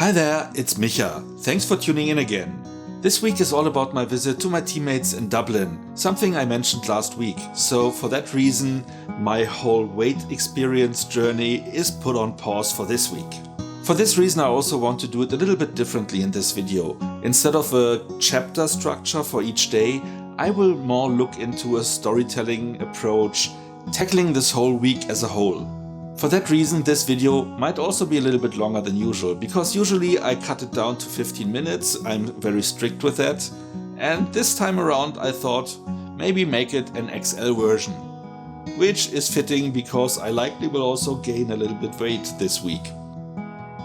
Hi there, it's Micha. Thanks for tuning in again. This week is all about my visit to my teammates in Dublin, something I mentioned last week. So for that reason, my whole wait experience journey is put on pause for this week. For this reason, I also want to do it a little bit differently in this video. Instead of a chapter structure for each day, I will more look into a storytelling approach, tackling this whole week as a whole. For that reason, this video might also be a little bit longer than usual, because usually I cut it down to 15 minutes, I'm very strict with that, and this time around I thought maybe make it an XL version, which is fitting because I likely will also gain a little bit weight this week.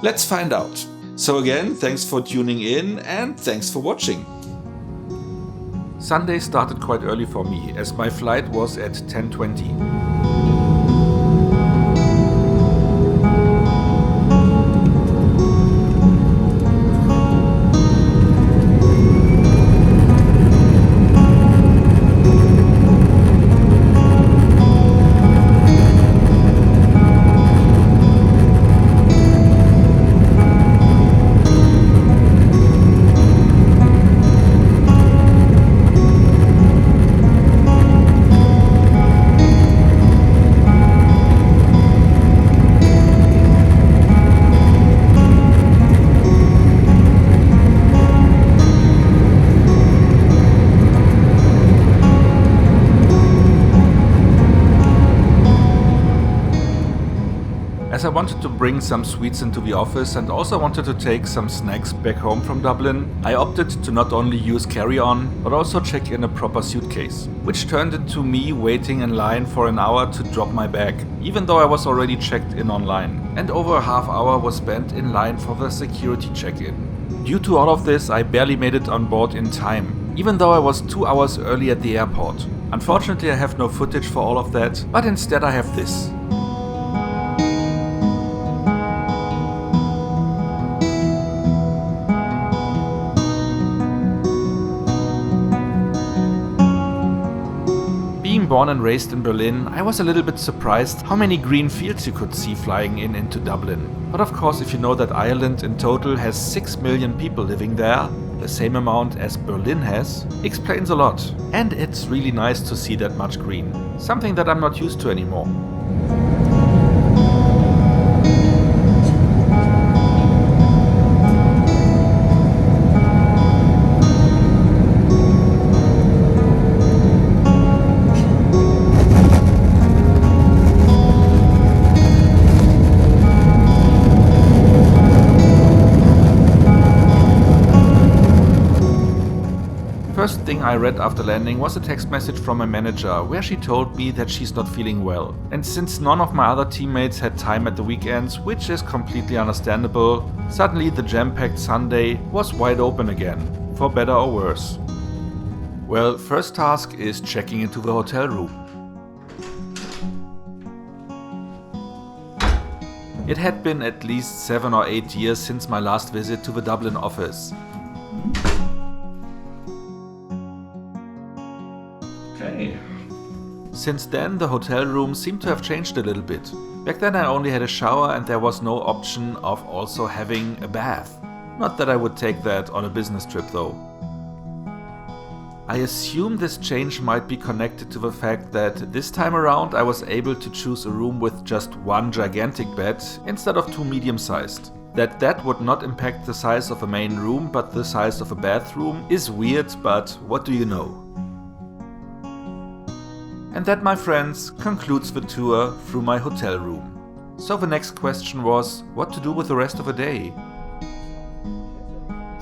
Let's find out. So again, thanks for tuning in and thanks for watching. Sunday started quite early for me, as my flight was at 10:20. As I wanted to bring some sweets into the office and also wanted to take some snacks back home from Dublin, I opted to not only use carry-on, but also check in a proper suitcase, which turned into me waiting in line for an hour to drop my bag, even though I was already checked in online, and over a half hour was spent in line for the security check-in. Due to all of this, I barely made it on board in time, even though I was 2 hours early at the airport. Unfortunately, I have no footage for all of that, but instead I have this. Being born and raised in Berlin, I was a little bit surprised how many green fields you could see flying into Dublin. But of course, if you know that Ireland in total has 6 million people living there, the same amount as Berlin has, explains a lot. And it's really nice to see that much green, something that I'm not used to anymore. First thing I read after landing was a text message from my manager where she told me that she's not feeling well. And since none of my other teammates had time at the weekends, which is completely understandable, suddenly the jam-packed Sunday was wide open again, for better or worse. Well, first task is checking into the hotel room. It had been at least 7 or 8 years since my last visit to the Dublin office. Since then, the hotel room seemed to have changed a little bit. Back then I only had a shower and there was no option of also having a bath. Not that I would take that on a business trip though. I assume this change might be connected to the fact that this time around I was able to choose a room with just one gigantic bed instead of 2 medium-sized. That would not impact the size of a main room, but the size of a bathroom is weird, but what do you know? And that, my friends, concludes the tour through my hotel room. So the next question was, what to do with the rest of the day?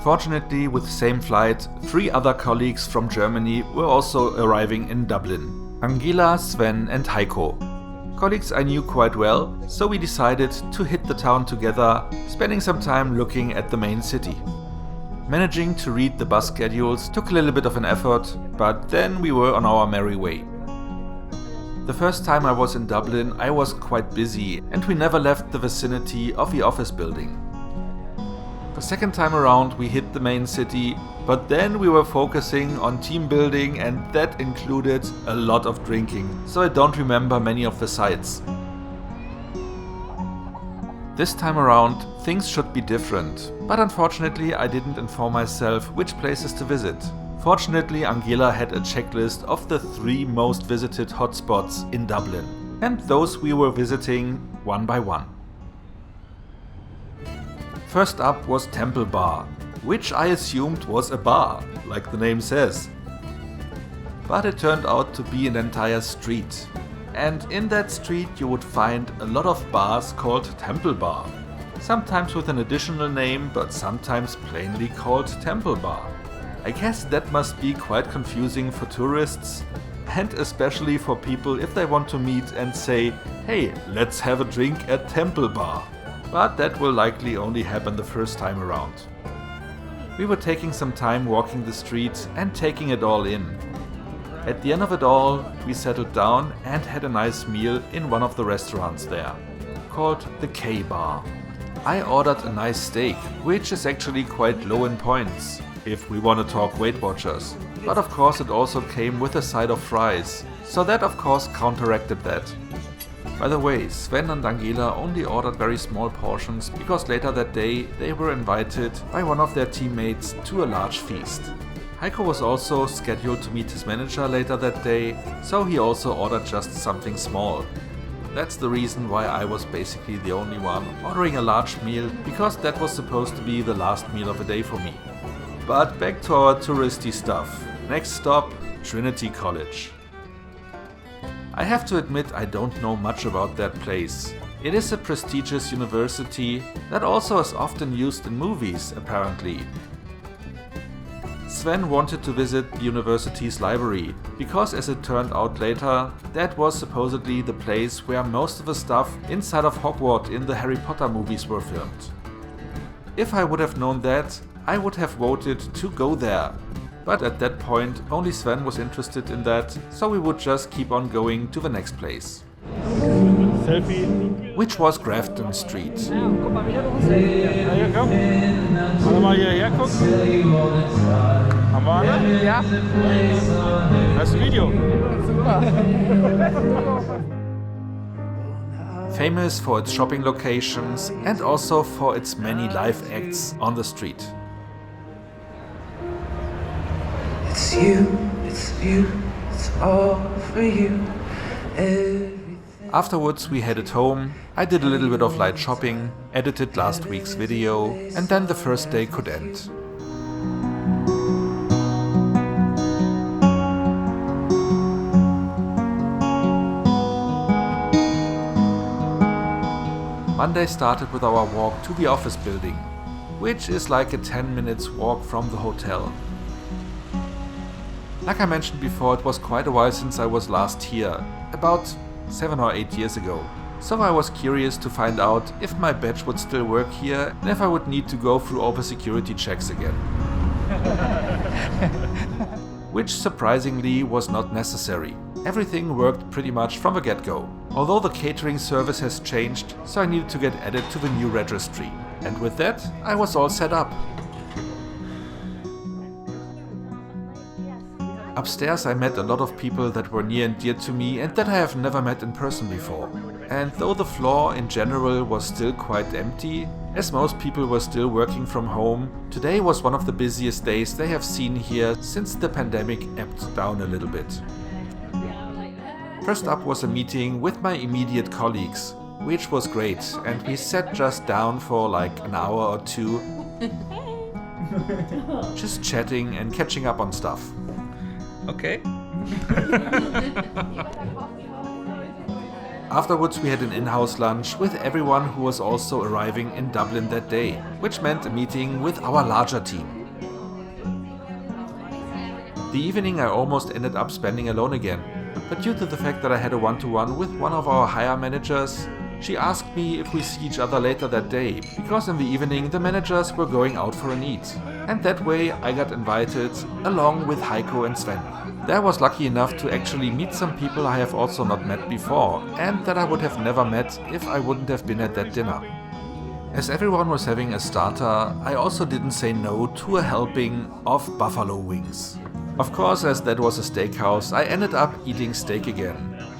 Fortunately, with the same flight, 3 other colleagues from Germany were also arriving in Dublin. Angela, Sven and Heiko. Colleagues I knew quite well, so we decided to hit the town together, spending some time looking at the main city. Managing to read the bus schedules took a little bit of an effort, but then we were on our merry way. The first time I was in Dublin, I was quite busy and we never left the vicinity of the office building. The second time around we hit the main city, but then we were focusing on team building and that included a lot of drinking, so I don't remember many of the sights. This time around, things should be different, but unfortunately I didn't inform myself which places to visit. Fortunately, Angela had a checklist of the 3 most visited hotspots in Dublin, and those we were visiting one by one. First up was Temple Bar, which I assumed was a bar, like the name says. But it turned out to be an entire street. And in that street you would find a lot of bars called Temple Bar. Sometimes with an additional name, but sometimes plainly called Temple Bar. I guess that must be quite confusing for tourists, and especially for people if they want to meet and say, hey, let's have a drink at Temple Bar. But that will likely only happen the first time around. We were taking some time walking the street and taking it all in. At the end of it all, we settled down and had a nice meal in one of the restaurants there, called the K Bar. I ordered a nice steak, which is actually quite low in points, if we want to talk Weight Watchers. But of course it also came with a side of fries, so that of course counteracted that. By the way, Sven and Angela only ordered very small portions because later that day they were invited by one of their teammates to a large feast. Heiko was also scheduled to meet his manager later that day, so he also ordered just something small. That's the reason why I was basically the only one ordering a large meal, because that was supposed to be the last meal of the day for me. But back to our touristy stuff. Next stop, Trinity College. I have to admit I don't know much about that place. It is a prestigious university that also is often used in movies, apparently. Sven wanted to visit the university's library, because as it turned out later, that was supposedly the place where most of the stuff inside of Hogwarts in the Harry Potter movies were filmed. If I would have known that, I would have voted to go there. But at that point, only Sven was interested in that, so we would just keep on going to the next place. Selfie. Which was Grafton Street. Hier, komm. Warte mal hierher gucken. Haben wir alle? Ja. Das ist ein Video. Famous for its shopping locations and also for its many live acts on the street. It's you, it's all for you. Afterwards we headed home, I did a little bit of light shopping, edited last week's video, and then the first day could end. Monday started with our walk to the office building, which is like a 10 minutes walk from the hotel. Like I mentioned before, it was quite a while since I was last here, about 7 or 8 years ago. So I was curious to find out if my badge would still work here and if I would need to go through all the security checks again. Which surprisingly was not necessary. Everything worked pretty much from the get-go. Although the catering service has changed, so I needed to get added to the new registry. And with that, I was all set up. Upstairs I met a lot of people that were near and dear to me and that I have never met in person before. And though the floor in general was still quite empty, as most people were still working from home, today was one of the busiest days they have seen here since the pandemic ebbed down a little bit. First up was a meeting with my immediate colleagues, which was great, and we sat just down for like an hour or two, just chatting and catching up on stuff. Okay. Afterwards we had an in-house lunch with everyone who was also arriving in Dublin that day, which meant a meeting with our larger team. The evening I almost ended up spending alone again, but due to the fact that I had a one-to-one with one of our hire managers, she asked me if we see each other later that day, because in the evening the managers were going out for an eat. And that way I got invited along with Heiko and Sven. There I was lucky enough to actually meet some people I have also not met before, and that I would have never met if I wouldn't have been at that dinner. As everyone was having a starter, I also didn't say no to a helping of buffalo wings. Of course, as that was a steakhouse, I ended up eating steak again,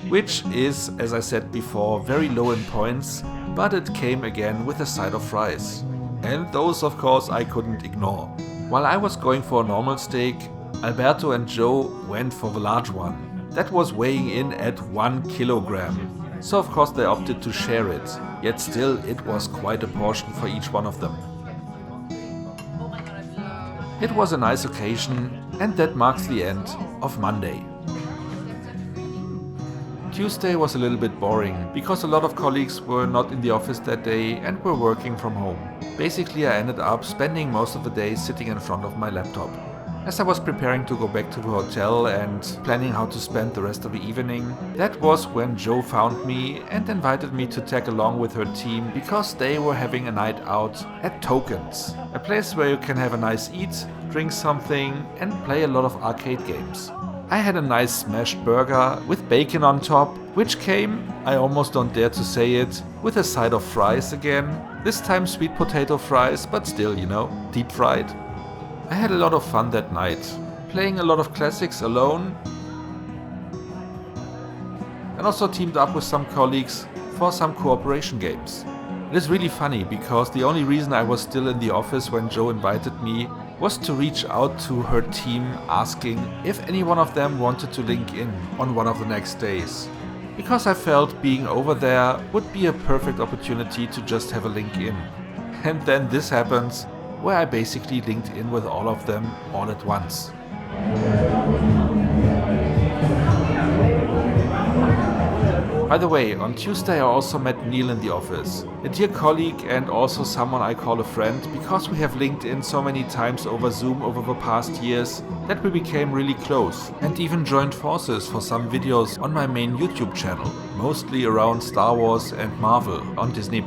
which is, as I said before, very low in points, but it came again with a side of fries. And those of course I couldn't ignore. While I was going for a normal steak, Alberto and Joe went for the large one. That was weighing in at 1 kilogram. So of course they opted to share it, yet still it was quite a portion for each one of them. It was a nice occasion, and that marks the end of Monday. Tuesday was a little bit boring, because a lot of colleagues were not in the office that day and were working from home. Basically I ended up spending most of the day sitting in front of my laptop. As I was preparing to go back to the hotel and planning how to spend the rest of the evening, that was when Jo found me and invited me to tag along with her team because they were having a night out at Tokens, a place where you can have a nice eat, drink something and play a lot of arcade games. I had a nice smashed burger with bacon on top, which came, I almost don't dare to say it, with a side of fries again. This time sweet potato fries, but still, you know, deep fried. I had a lot of fun that night, playing a lot of classics alone, and also teamed up with some colleagues for some cooperation games. It is really funny because the only reason I was still in the office when Jo invited me was to reach out to her team asking if any one of them wanted to link in on one of the next days. Because I felt being over there would be a perfect opportunity to just have a link in. And then this happens, where I basically linked in with all of them all at once. By the way, on Tuesday I also met Neil in the office, a dear colleague and also someone I call a friend because we have linked in so many times over Zoom over the past years that we became really close and even joined forces for some videos on my main YouTube channel, mostly around Star Wars and Marvel on Disney+.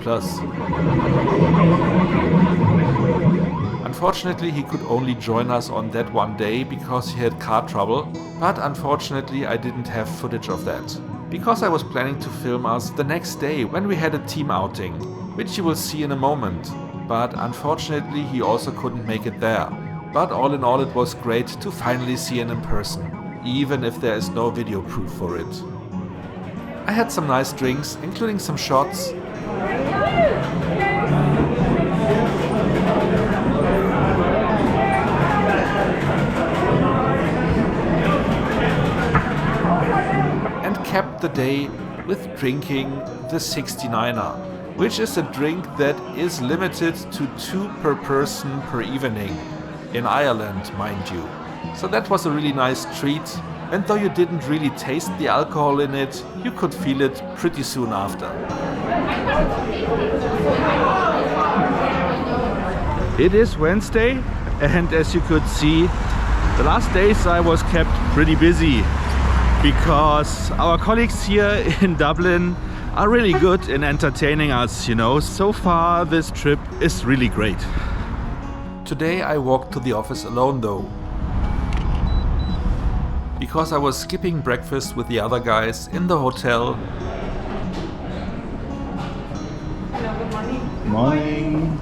Unfortunately, he could only join us on that one day because he had car trouble, but unfortunately I didn't have footage of that. Because I was planning to film us the next day when we had a team outing, which you will see in a moment, but unfortunately he also couldn't make it there. But all in all it was great to finally see him in person, even if there is no video proof for it. I had some nice drinks, including some shots. Kept the day with drinking the 69er, which is a drink that is limited to 2 per person per evening, in Ireland mind you. So that was a really nice treat, and though you didn't really taste the alcohol in it, you could feel it pretty soon after. It is Wednesday, and as you could see, the last days I was kept pretty busy, because our colleagues here in Dublin are really good in entertaining us, you know. So far this trip is really great. Today I walked to the office alone though, because I was skipping breakfast with the other guys in the hotel. Hello, good morning. Morning.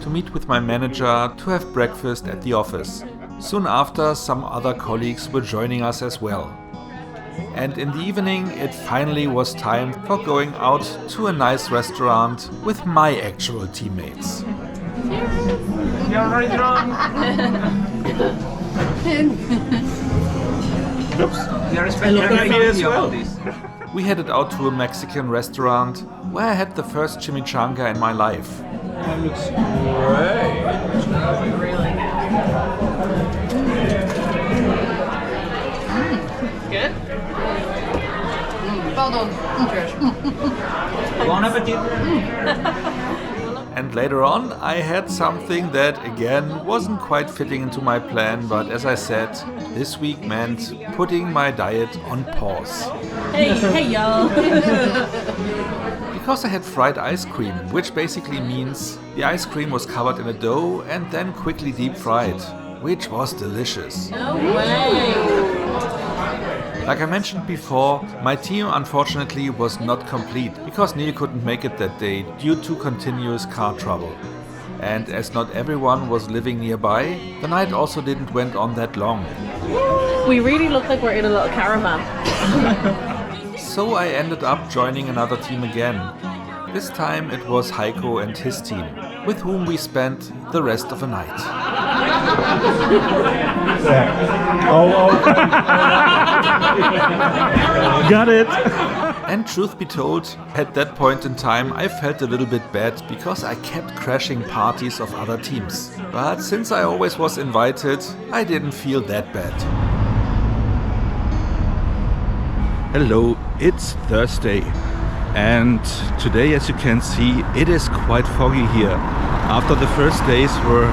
To meet with my manager to have breakfast at the office. Soon after, some other colleagues were joining us as well. And in the evening it finally was time for going out to a nice restaurant with my actual teammates. You're very drunk. Oops. As well. We headed out to a Mexican restaurant where I had the first chimichanga in my life. That looks great. Really good. Pardon. Bon appetit. And later on I had something that again wasn't quite fitting into my plan, but as I said, this week meant putting my diet on pause. Hey y'all. Because I had fried ice cream, which basically means the ice cream was covered in a dough and then quickly deep fried, which was delicious. No way. Like I mentioned before, my team unfortunately was not complete because Neil couldn't make it that day due to continuous car trouble. And as not everyone was living nearby, the night also didn't went on that long. We really look like we're in a little caravan. So I ended up joining another team again. This time it was Heiko and his team, with whom we spent the rest of the night. Got it! And truth be told, at that point in time I felt a little bit bad because I kept crashing parties of other teams. But since I always was invited, I didn't feel that bad. Hello, it's Thursday. And today, as you can see, it is quite foggy here. After the first days were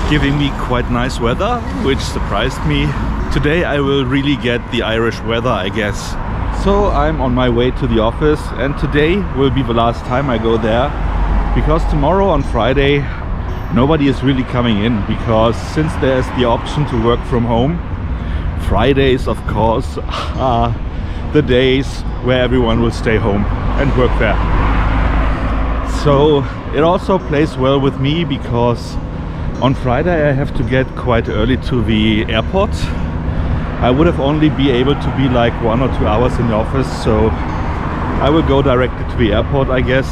giving me quite nice weather, which surprised me. Today I will really get the Irish weather, I guess. So I'm on my way to the office, and today will be the last time I go there, because tomorrow on Friday nobody is really coming in, because since there's the option to work from home, Fridays of course are the days where everyone will stay home and work there. So it also plays well with me, because on Friday I have to get quite early to the airport. I would have only be able to be like 1 or 2 hours in the office, so I will go directly to the airport, I guess.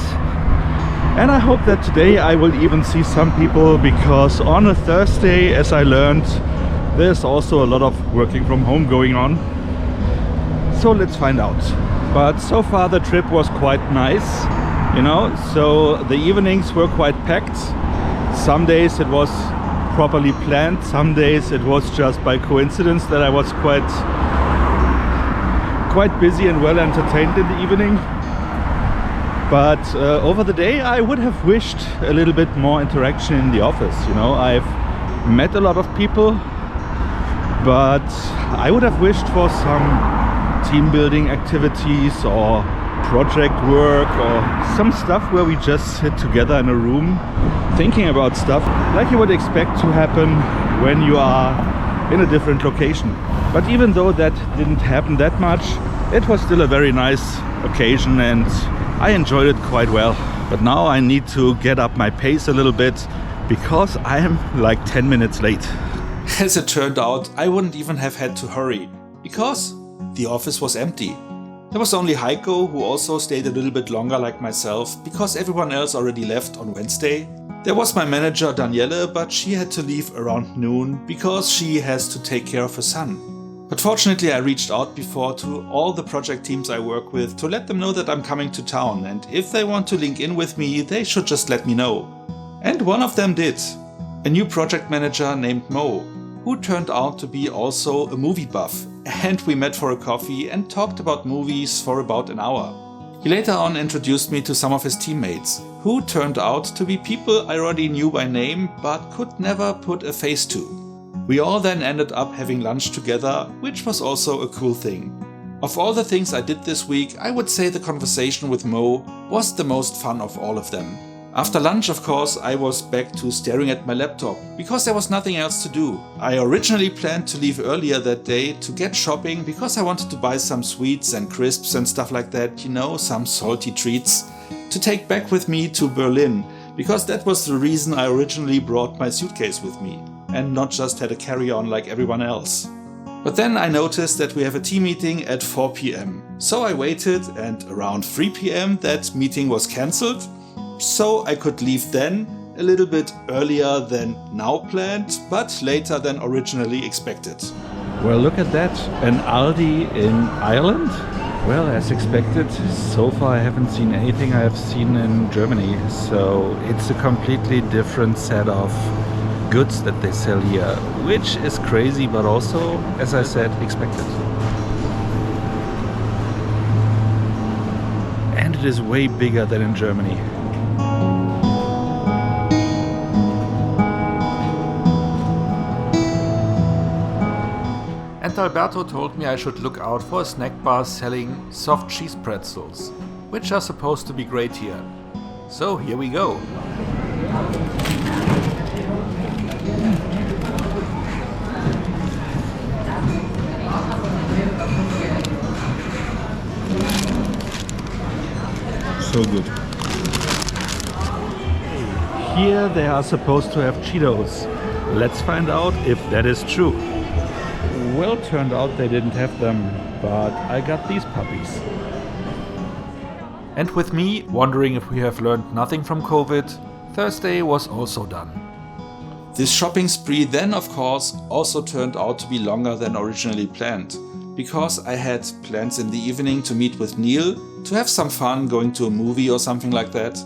And I hope that today I will even see some people, because on a Thursday, as I learned, there's also a lot of working from home going on. So let's find out. But so far the trip was quite nice, you know, so the evenings were quite packed. Some days it was properly planned, some days it was just by coincidence that I was quite busy and well entertained in the evening. But over the day I would have wished a little bit more interaction in the office, you know. I've met a lot of people, but I would have wished for some team building activities or project work or some stuff where we just sit together in a room thinking about stuff like you would expect to happen when you are in a different location. But even though that didn't happen that much, it was still a very nice occasion and I enjoyed it quite well. But now I need to get up my pace a little bit, because I am like 10 minutes late. As it turned out, I wouldn't even have had to hurry, because the office was empty. There was only Heiko, who also stayed a little bit longer like myself, because everyone else already left on Wednesday. There was my manager Daniele, but she had to leave around noon because she has to take care of her son. But fortunately I reached out before to all the project teams I work with to let them know that I'm coming to town, and if they want to link in with me, they should just let me know. And one of them did. A new project manager named Mo, who turned out to be also a movie buff, and we met for a coffee and talked about movies for about an hour. He later on introduced me to some of his teammates, who turned out to be people I already knew by name but could never put a face to. We all then ended up having lunch together, which was also a cool thing. Of all the things I did this week, I would say the conversation with Mo was the most fun of all of them. After lunch, of course, I was back to staring at my laptop, because there was nothing else to do. I originally planned to leave earlier that day to get shopping, because I wanted to buy some sweets and crisps and stuff like that, you know, some salty treats, to take back with me to Berlin, because that was the reason I originally brought my suitcase with me, and not just had a carry-on like everyone else. But then I noticed that we have a team meeting at 4 p.m. So I waited, and around 3 p.m. that meeting was cancelled. So I could leave then, a little bit earlier than now planned, but later than originally expected. Well, look at that, an Aldi in Ireland? Well, as expected, so far I haven't seen anything I have seen in Germany, so it's a completely different set of goods that they sell here, which is crazy, but also, as I said, expected. And it is way bigger than in Germany. And Alberto told me I should look out for a snack bar selling soft cheese pretzels, which are supposed to be great here. So here we go. So good. Here they are supposed to have Cheetos. Let's find out if that is true. Well, turned out they didn't have them, but I got these puppies. And with me wondering if we have learned nothing from COVID, Thursday was also done. This shopping spree then, of course, also turned out to be longer than originally planned, because I had plans in the evening to meet with Neil, to have some fun going to a movie or something like that,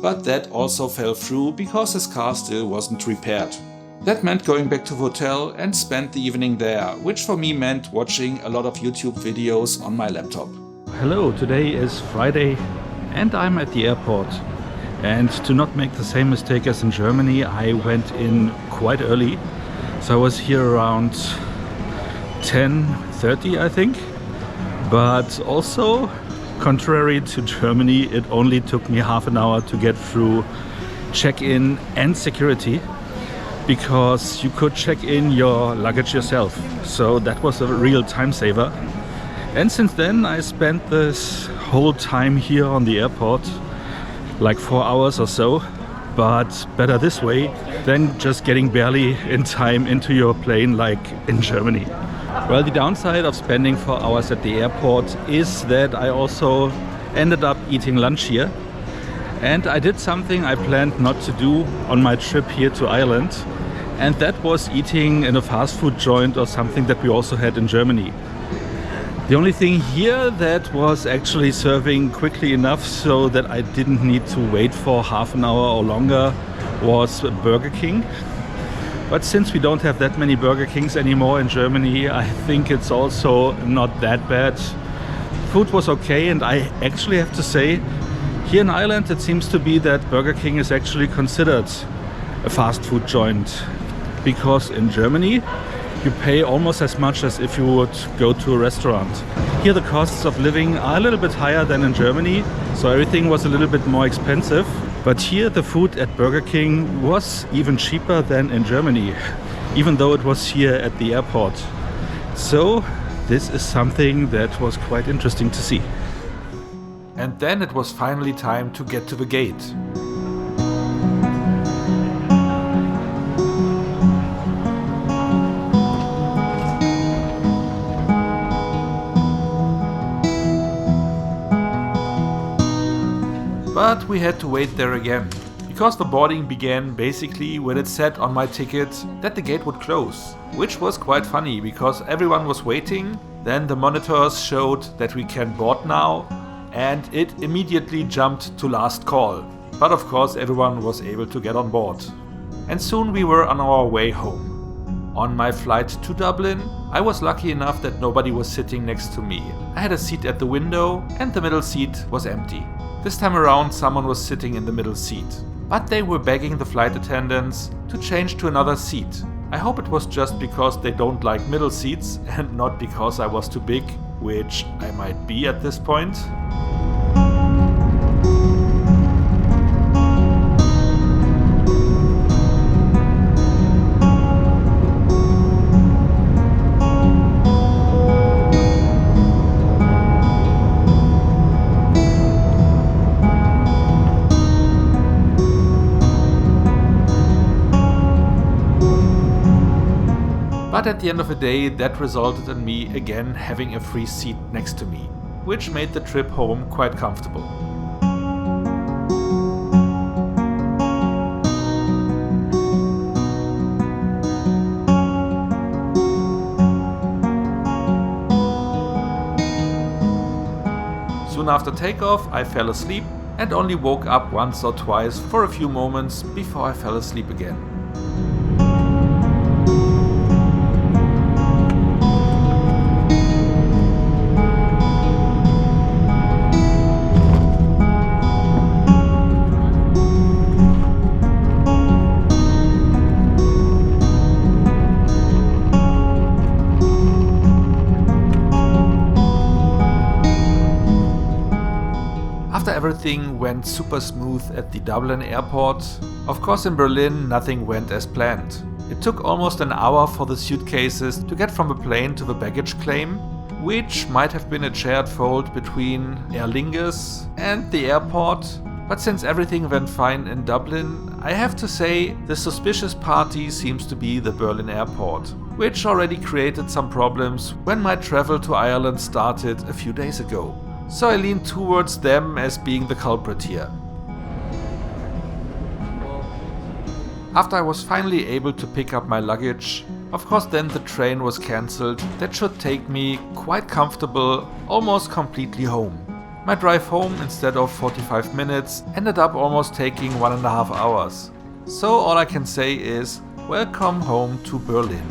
but that also fell through because his car still wasn't repaired. That meant going back to the hotel and spend the evening there, which for me meant watching a lot of YouTube videos on my laptop. Hello, today is Friday and I'm at the airport. And to not make the same mistake as in Germany, I went in quite early. So I was here around 10:30, I think. But also, contrary to Germany, it only took me half an hour to get through check-in and security, because you could check in your luggage yourself. So that was a real time saver. And since then I spent this whole time here on the airport, like 4 hours or so, but better this way than just getting barely in time into your plane like in Germany. Well, the downside of spending 4 hours at the airport is that I also ended up eating lunch here. And I did something I planned not to do on my trip here to Ireland, and that was eating in a fast food joint or something that we also had in Germany. The only thing here that was actually serving quickly enough so that I didn't need to wait for half an hour or longer was Burger King. But since we don't have that many Burger Kings anymore in Germany, I think it's also not that bad. Food was okay, and I actually have to say, here in Ireland it seems to be that Burger King is actually considered a fast food joint, because in Germany you pay almost as much as if you would go to a restaurant. Here the costs of living are a little bit higher than in Germany, so everything was a little bit more expensive. But here the food at Burger King was even cheaper than in Germany, even though it was here at the airport. So this is something that was quite interesting to see. And then it was finally time to get to the gate. But we had to wait there again, because the boarding began basically when it said on my ticket that the gate would close, which was quite funny because everyone was waiting. Then the monitors showed that we can board now, and it immediately jumped to last call. But of course everyone was able to get on board. And soon we were on our way home. On my flight to Dublin, I was lucky enough that nobody was sitting next to me. I had a seat at the window and the middle seat was empty. This time around someone was sitting in the middle seat, but they were begging the flight attendants to change to another seat. I hope it was just because they don't like middle seats and not because I was too big, which I might be at this point. But at the end of the day, that resulted in me again having a free seat next to me, which made the trip home quite comfortable. Soon after takeoff, I fell asleep and only woke up once or twice for a few moments before I fell asleep again. After everything went super smooth at the Dublin airport, of course in Berlin nothing went as planned. It took almost an hour for the suitcases to get from the plane to the baggage claim, which might have been a shared fold between Aer Lingus and the airport. But since everything went fine in Dublin, I have to say the suspicious party seems to be the Berlin airport, which already created some problems when my travel to Ireland started a few days ago. so I lean towards them as being the culprit here. After I was finally able to pick up my luggage, of course then the train was cancelled that should take me quite comfortable, almost completely home. My drive home instead of 45 minutes ended up almost taking 1.5 hours. So all I can say is, welcome home to Berlin.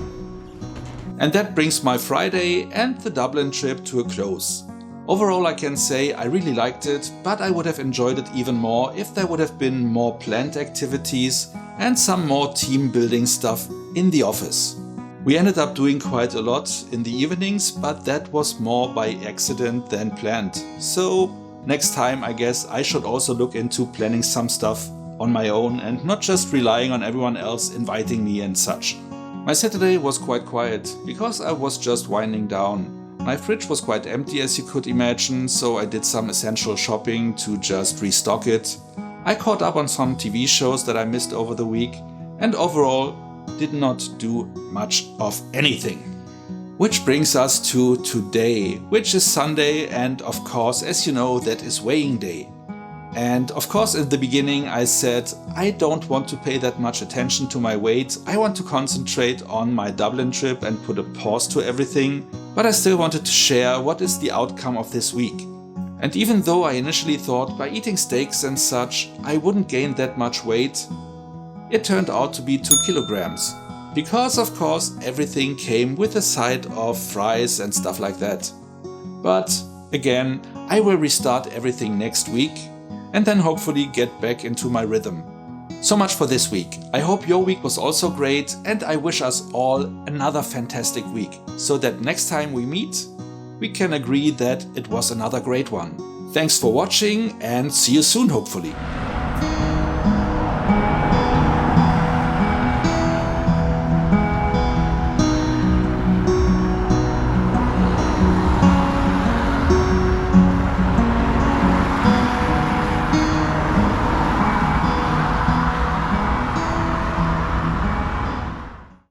And that brings my Friday and the Dublin trip to a close. Overall I can say I really liked it, but I would have enjoyed it even more if there would have been more planned activities and some more team building stuff in the office. We ended up doing quite a lot in the evenings, but that was more by accident than planned. So next time I guess I should also look into planning some stuff on my own and not just relying on everyone else inviting me and such. My Saturday was quite quiet because I was just winding down. My fridge was quite empty as you could imagine, so I did some essential shopping to just restock it. I caught up on some TV shows that I missed over the week and overall did not do much of anything. Which brings us to today, which is Sunday, and of course, as you know, that is weighing day. And of course in the beginning I said I don't want to pay that much attention to my weight, I want to concentrate on my Dublin trip and put a pause to everything, but I still wanted to share what is the outcome of this week. And even though I initially thought by eating steaks and such I wouldn't gain that much weight, it turned out to be 2 kilograms. Because of course everything came with a side of fries and stuff like that. But again, I will restart everything next week and then hopefully get back into my rhythm. So much for this week. I hope your week was also great and I wish us all another fantastic week, so that next time we meet, we can agree that it was another great one. Thanks for watching and see you soon hopefully.